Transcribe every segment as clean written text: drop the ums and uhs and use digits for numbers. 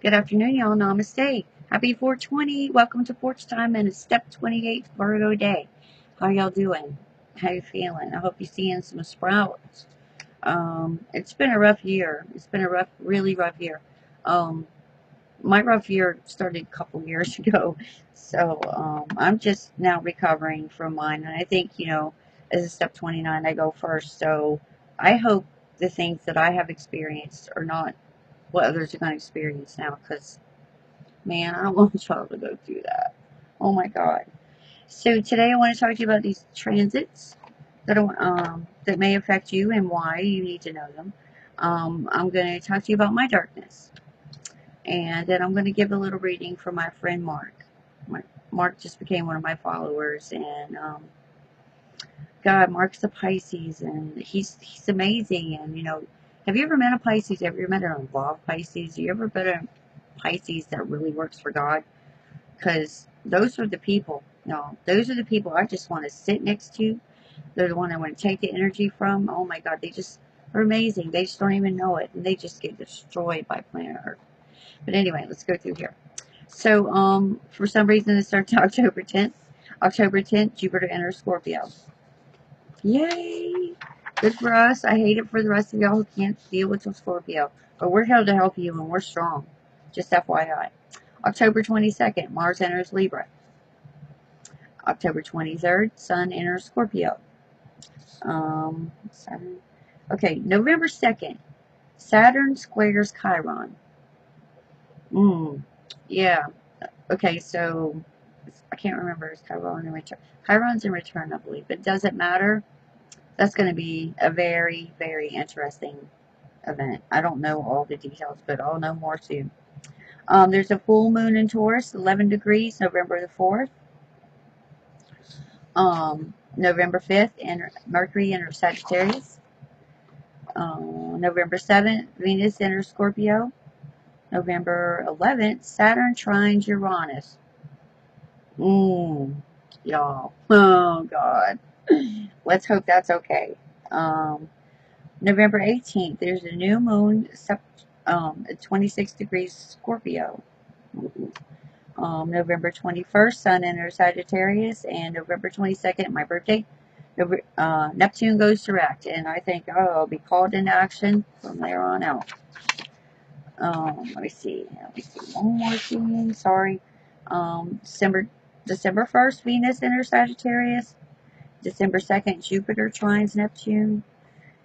Good afternoon, y'all. Namaste. Happy 420. Welcome to Porch Time and it's step 28 Virgo day. How y'all doing? How you feeling? I hope you're seeing some sprouts. It's been a rough year. It's been a really rough year. Um, my rough year started a couple years ago, so I'm just now recovering from mine. And I think, as a step 29, I go first. So I hope the things that I have experienced are not what others are going to experience now, because man, I don't want y'all to go through that. Oh my God. So today I want to talk to you about these transits that may affect you and why you need to know them. I'm going to talk to you about my darkness, and then I'm going to give a little reading for my friend Mark. Mark just became one of my followers, and God, Mark's a Pisces, and he's amazing. And have you ever met a Pisces? Have you ever met an involved Pisces? You ever met a Pisces that really works for God? Because those are the people. No, those are the people I just want to sit next to. They're the one I want to take the energy from. Oh my God, they just are amazing. They just don't even know it, and they just get destroyed by planet Earth. But anyway, let's go through here. So, for some reason, it starts October 10th. October 10th, Jupiter enters Scorpio. Yay! Good for us. I hate it for the rest of y'all who can't deal with the Scorpio. But we're here to help you, and we're strong. Just FYI. October 22nd, Mars enters Libra. October 23rd, Sun enters Scorpio. Saturn. Okay, November 2nd, Saturn squares Chiron. Yeah. Okay, so I can't remember. Is Chiron in return? Chiron's in return, I believe. It doesn't matter. That's going to be a very, very interesting event. I don't know all the details, but I'll know more soon. There's a full moon in Taurus, 11 degrees, November the 4th. November 5th, Mercury enters Sagittarius. November 7th, Venus enters Scorpio. November 11th, Saturn trines Uranus. Y'all. Oh, God. Let's hope that's okay. November 18th, there's a new moon at 26 degrees Scorpio. November 21st, Sun enters Sagittarius, and November 22nd, my birthday, Neptune goes direct, and I think I'll be called into action from there on out. Let me see one more thing. Sorry. December 1st, Venus enters Sagittarius. December 2nd, Jupiter trines Neptune.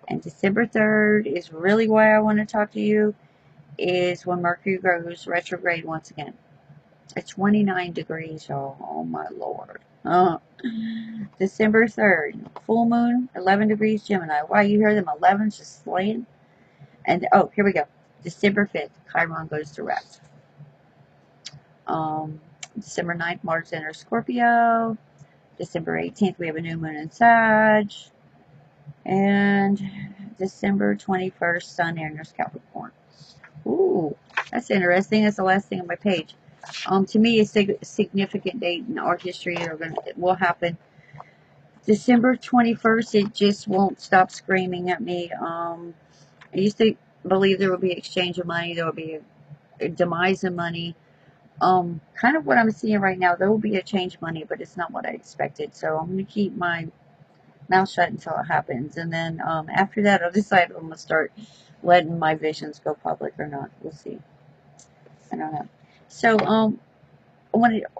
And December 3rd is really why I want to talk to you, is when Mercury goes retrograde once again. At 29 degrees, y'all. Oh my Lord. December 3rd, full moon, 11 degrees Gemini. Wow, you hear them 11s just slaying? And, oh, here we go. December 5th, Chiron goes direct. December 9th, Mars enters Scorpio. December 18th, we have a new moon in Sag. And December 21st, Sun enters Capricorn. Ooh, that's interesting. That's the last thing on my page. To me, a significant date in art history will happen. December 21st, it just won't stop screaming at me. I used to believe there would be exchange of money. There would be a demise of money. Kind of what I'm seeing right now. There will be a change of money, but it's not what I expected. So I'm going to keep my mouth shut until it happens. And then after that, I'll decide if I'm going to start letting my visions go public or not. We'll see. I don't know. So,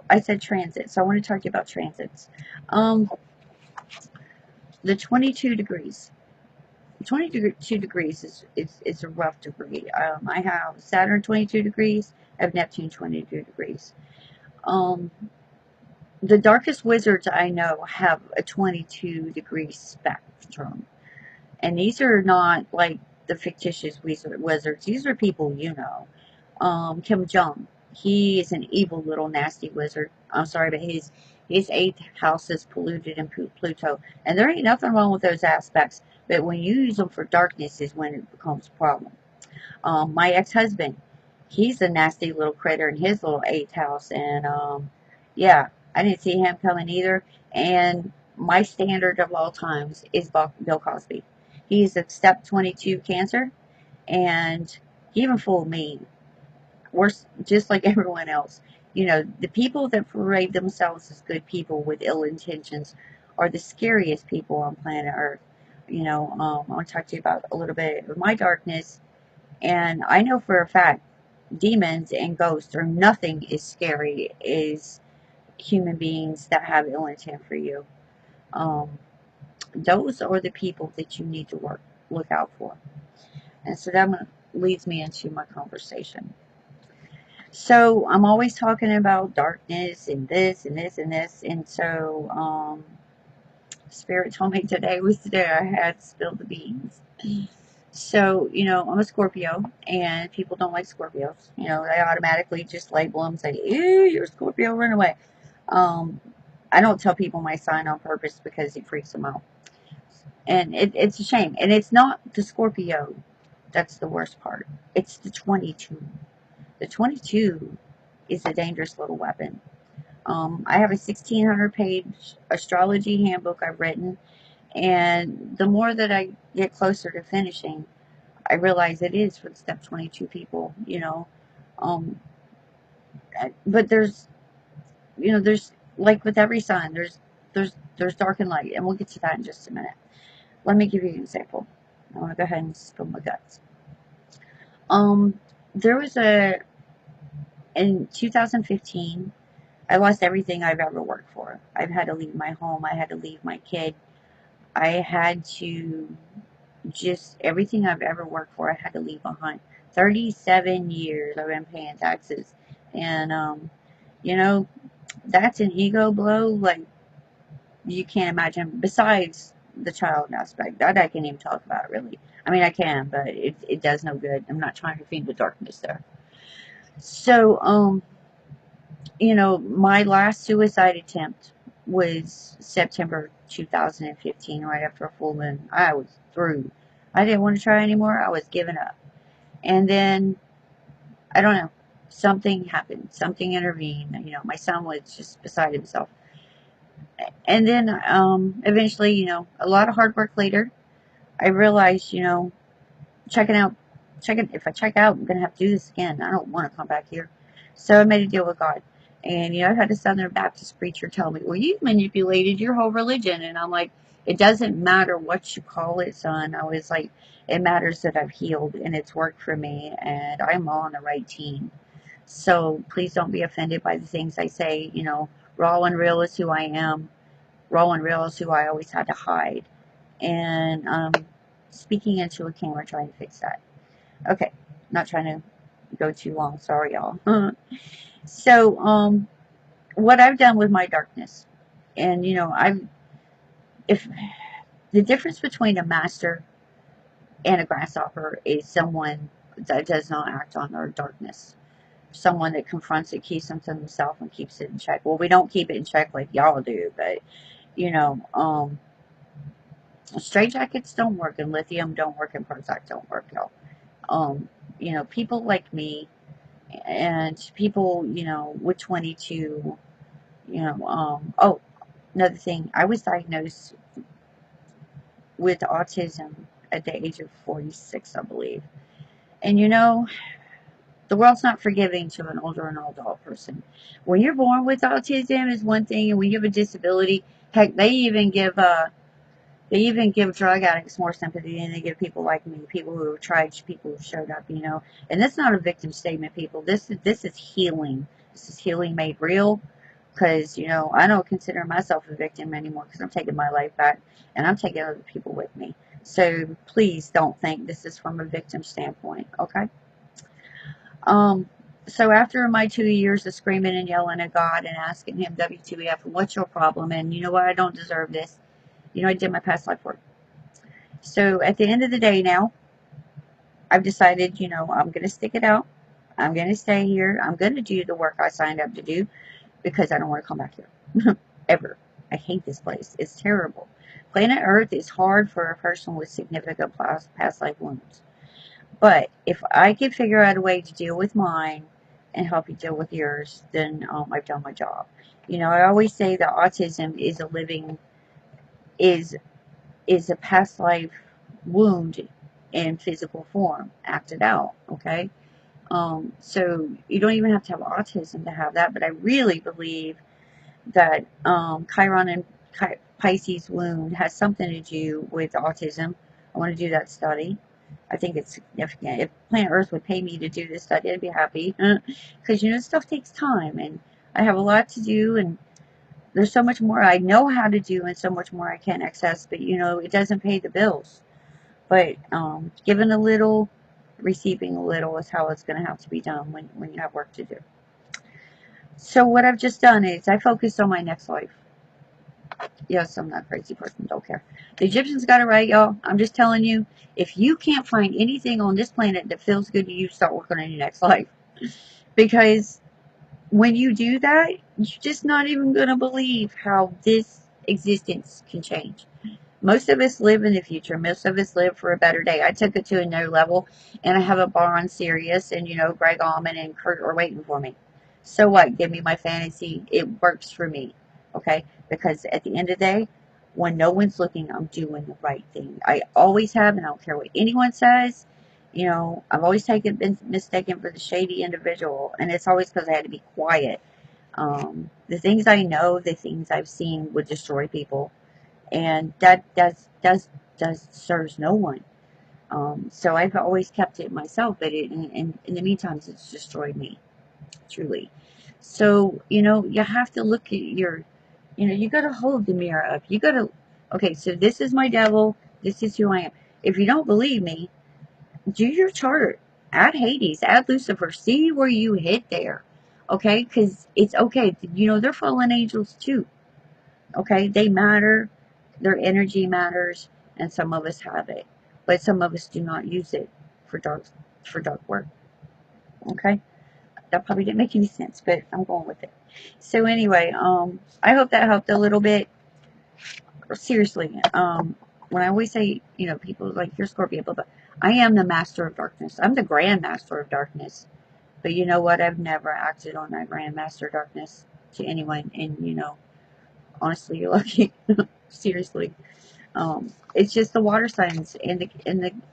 I said transit, so I want to talk to you about transits. The 22 degrees. 22 degrees is a rough degree. I have Saturn 22 degrees. I have Neptune 22 degrees. The darkest wizards I know have a 22 degree spectrum. And these are not like the fictitious wizards. These are people you know. Kim Jong. He is an evil little nasty wizard. I'm sorry, but his eighth house is polluted in Pluto, and there ain't nothing wrong with those aspects. But when you use them for darkness, is when it becomes a problem. My ex-husband, he's a nasty little critter in his little eighth house, and yeah, I didn't see him coming either. And my standard of all times is Bill Cosby. He's a step 22 Cancer, and he even fooled me. we're just like everyone else. You know, the people that parade themselves as good people with ill intentions are the scariest people on planet Earth. You know, I want to talk to you about a little bit of my darkness, and I know for a fact demons and ghosts are nothing as scary as human beings that have ill intent for you. Um, those are the people that you need to look out for. And so that leads me into my conversation. So I'm always talking about darkness and this and this and this. And so Spirit told me today was the day I had spilled the beans. So, you know, I'm a Scorpio, and people don't like Scorpios. You know, they automatically just label them, say, ew, you're a Scorpio, run away. Um, I don't tell people my sign on purpose because it freaks them out. And it's a shame. And it's not the Scorpio that's the worst part. It's the 22. The 22 is a dangerous little weapon. I have a 1,600 page astrology handbook I've written, and the more that I get closer to finishing, I realize it is for the step 22 people, you know. Um, but there's, you know, there's, like with every sign, there's dark and light, and we'll get to that in just a minute. Let me give you an example. I want to go ahead and spill my guts. Um, there was in 2015, I lost everything I've ever worked for. I've had to leave my home. I had to leave my kid. I had to just everything I've ever worked for, I had to leave behind. 37 years I've been paying taxes. And, you know, that's an ego blow like you can't imagine. Besides the child aspect, that I can't even talk about, really. I mean, I can, but it does no good. I'm not trying to feed the darkness there. So, you know, my last suicide attempt was September 2015, right after a full moon. I was through. I didn't want to try anymore. I was giving up. And then, I don't know, something happened. Something intervened. You know, my son was just beside himself. And then, eventually, you know, a lot of hard work later, I realized, you know, if I check out, I'm going to have to do this again. I don't want to come back here. So I made a deal with God. And, you know, I had a Southern Baptist preacher tell me, well, you've manipulated your whole religion. And I'm like, it doesn't matter what you call it, son. I was like, it matters that I've healed and it's worked for me and I'm on the right team. So please don't be offended by the things I say. You know, raw and real is who I am. Raw and real is who I always had to hide. And speaking into a camera trying to fix that. Okay, not trying to go too long. Sorry, y'all. So, what I've done with my darkness, and you know, if the difference between a master and a grasshopper is someone that does not act on their darkness, someone that confronts it, keeps them to themselves, and keeps it in check. Well, we don't keep it in check like y'all do, but you know, straight jackets don't work, and lithium don't work, and Prozac don't work, y'all. Um, you know, people like me and people, you know, with 22, you know, oh, another thing, I was diagnosed with autism at the age of 46, I believe. And you know, the world's not forgiving to an older and adult person. When you're born with autism is one thing, and when you have a disability, heck, they even give drug addicts more sympathy than they give people like me, people who have tried, people who showed up, you know. And that's not a victim statement, people. This is healing. This is healing made real. Because, you know, I don't consider myself a victim anymore because I'm taking my life back and I'm taking other people with me. So please don't think this is from a victim standpoint, okay? Um, so after my 2 years of screaming and yelling at God and asking Him, WTF, what's your problem? And you know what? I don't deserve this. You know, I did my past life work. So at the end of the day now, I've decided, you know, I'm going to stick it out. I'm going to stay here. I'm going to do the work I signed up to do because I don't want to come back here. Ever. I hate this place. It's terrible. Planet Earth is hard for a person with significant past life wounds. But if I can figure out a way to deal with mine and help you deal with yours, then I've done my job. You know, I always say that autism is is a past life wound in physical form acted out. Okay, So you don't even have to have autism to have that, but I really believe that Chiron and Pisces wound has something to do with autism. I want to do that study. I think it's significant. If Planet Earth would pay me to do this study, I'd be happy. Because, stuff takes time, and I have a lot to do, and there's so much more I know how to do, and so much more I can't access, but, it doesn't pay the bills. But giving a little, receiving a little is how it's going to have to be done when you have work to do. So what I've just done is I focused on my next life. Yes, I'm not a crazy person. Don't care. The Egyptians got it right, y'all. I'm just telling you, if you can't find anything on this planet that feels good to you, start working on your next life. Because when you do that, you're just not even going to believe how this existence can change. Most of us live in the future. Most of us live for a better day. I took it to another level, and I have a bar on Sirius, and Greg Allman and Kurt are waiting for me. So what? Give me my fantasy. It works for me, okay? Because at the end of the day, when no one's looking, I'm doing the right thing. I always have, and I don't care what anyone says. I've always been mistaken for the shady individual, and it's always because I had to be quiet. The things I know, the things I've seen would destroy people, and that does serves no one. So I've always kept it myself, but in the meantime, it's destroyed me, truly. So you have to look at you got to hold the mirror up. You got to, okay. So this is my devil. This is who I am. If you don't believe me, do your chart. Add Hades. Add Lucifer. See where you hit there. Okay, because it's okay. They're fallen angels too. Okay, they matter. Their energy matters, and some of us have it, but some of us do not use it for dark work. Okay, that probably didn't make any sense, but I'm going with it. So anyway, I hope that helped a little bit. Seriously, when I always say, people like you're Scorpio, blah, blah, I am the master of darkness. I'm the grand master of darkness. But you know what? I've never acted on that grand master of darkness to anyone, and honestly, you're lucky. Seriously. It's just the water signs and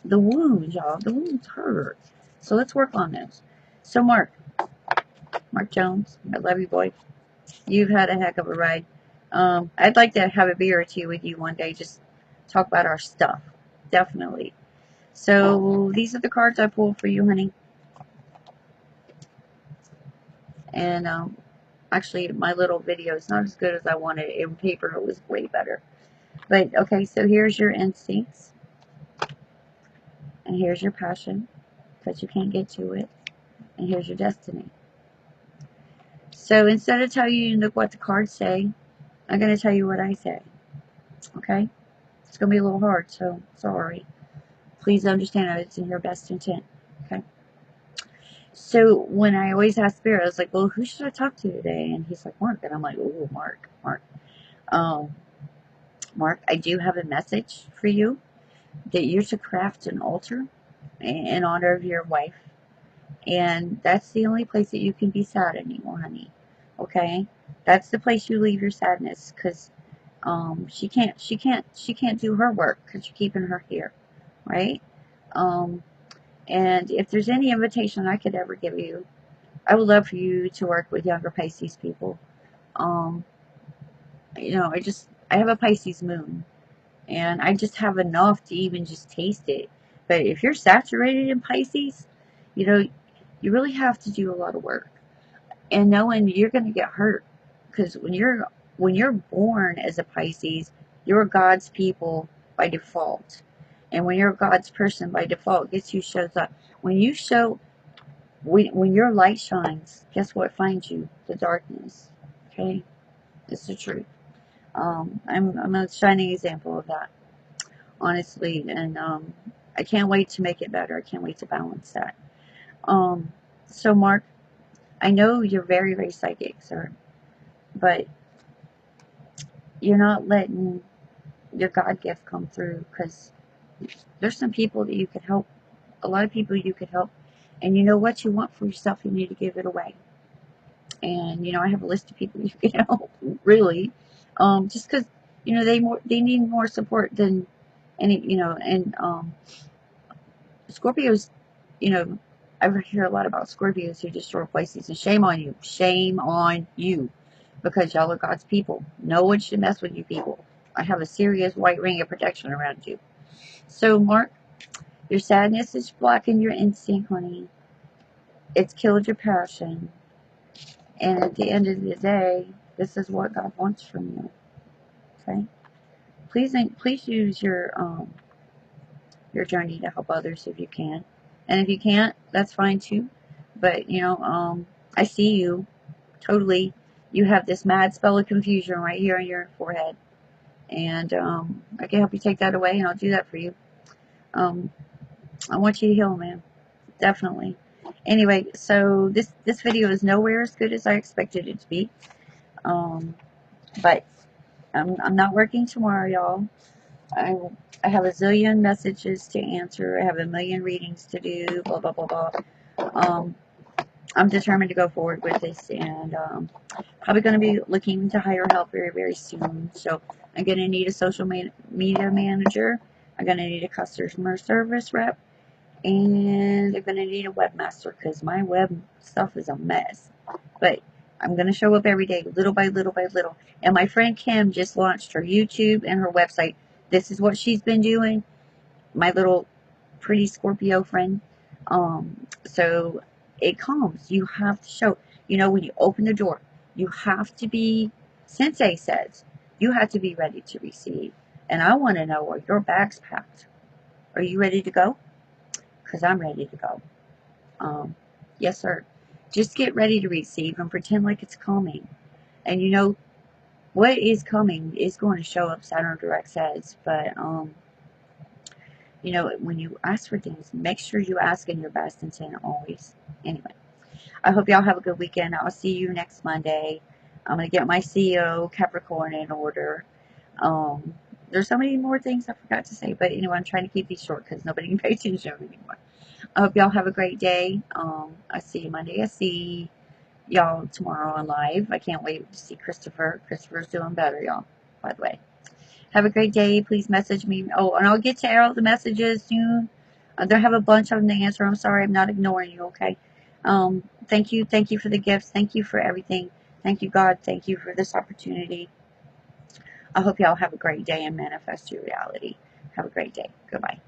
the wounds, y'all. The wounds hurt. So let's work on this. So Mark Jones, I love you, boy. You've had a heck of a ride. I'd like to have a beer or two with you one day. Just talk about our stuff. Definitely. So these are the cards I pulled for you, honey. And actually, my little video is not as good as I wanted. In paper, it was way better. But okay, so here's your instincts. And here's your passion, because you can't get to it. And here's your destiny. So instead of telling you what the cards say, I'm going to tell you what I say. Okay? It's going to be a little hard, so sorry. Please understand that it's in your best intent. Okay? So when I always ask Spirit, I was like, well, who should I talk to today? And he's like, Mark. And I'm like, oh, Mark. Mark, I do have a message for you that you're to craft an altar in honor of your wife. And that's the only place that you can be sad anymore, honey. Okay? That's the place you leave your sadness, because she can't do her work because you're keeping her here, right? And if there's any invitation I could ever give you, I would love for you to work with younger Pisces people. Um, I have a Pisces moon, and I just have enough to even just taste it. But if you're saturated in Pisces, you really have to do a lot of work, and knowing you're going to get hurt, because when you're born as a Pisces, you're God's people by default, and when you're God's person by default, guess who shows up? When your light shines, guess what finds you? The darkness. Okay, it's the truth. I'm a shining example of that, honestly, and I can't wait to make it better. I can't wait to balance that. So Mark, I know you're very, very psychic, sir, but you're not letting your God gift come through, because there's some people that you could help, a lot of people you could help, and you know what you want for yourself, you need to give it away. And I have a list of people you can help, really, just because they need more support than any, and Scorpios, you know I hear a lot about Scorpios who destroy places, and shame on you. Shame on you. Because y'all are God's people. No one should mess with you people. I have a serious white ring of protection around you. So, Mark, your sadness is blocking your instinct, honey. It's killed your passion. And at the end of the day, this is what God wants from you. Okay? Please use your journey to help others if you can. And if you can't, that's fine too. But I see you totally. You have this mad spell of confusion right here on your forehead, and I can help you take that away, and I'll do that for you. Um, I want you to heal, man. Definitely. Anyway, so this video is nowhere as good as I expected it to be. But I'm not working tomorrow, y'all. I I have a zillion messages to answer. I have a million readings to do. Blah blah blah blah. Um, I'm determined to go forward with this, and probably going to be looking to hire help very very soon. So I'm going to need a social media manager. I'm going to need a customer service rep, and I'm going to need a webmaster because my web stuff is a mess. But I'm going to show up every day, little by little by little. And my friend Kim just launched her YouTube and her website. This is what she's been doing. My little pretty Scorpio friend. So it comes. You have to show. When you open the door, you have to be, Sensei says, you have to be ready to receive. And I want to know, are your bags packed? Are you ready to go? Because I'm ready to go. Yes, sir. Just get ready to receive and pretend like it's coming. And what is coming is going to show up, Saturn direct says. But when you ask for things, make sure you ask in your best intent always. Anyway, I hope y'all have a good weekend. I'll see you next Monday. I'm going to get my CEO Capricorn in order. There's so many more things I forgot to say, but I'm trying to keep these short because nobody can pay attention anymore. I hope y'all have a great day. I see you Monday. I see y'all tomorrow on live. I can't wait to see Christopher. Christopher's doing better, y'all, by the way. Have a great day. Please message me. Oh, and I'll get to all the messages soon. There have a bunch of them to answer. I'm sorry. I'm not ignoring you, okay? Thank you. Thank you for the gifts. Thank you for everything. Thank you, God. Thank you for this opportunity. I hope y'all have a great day and manifest your reality. Have a great day. Goodbye.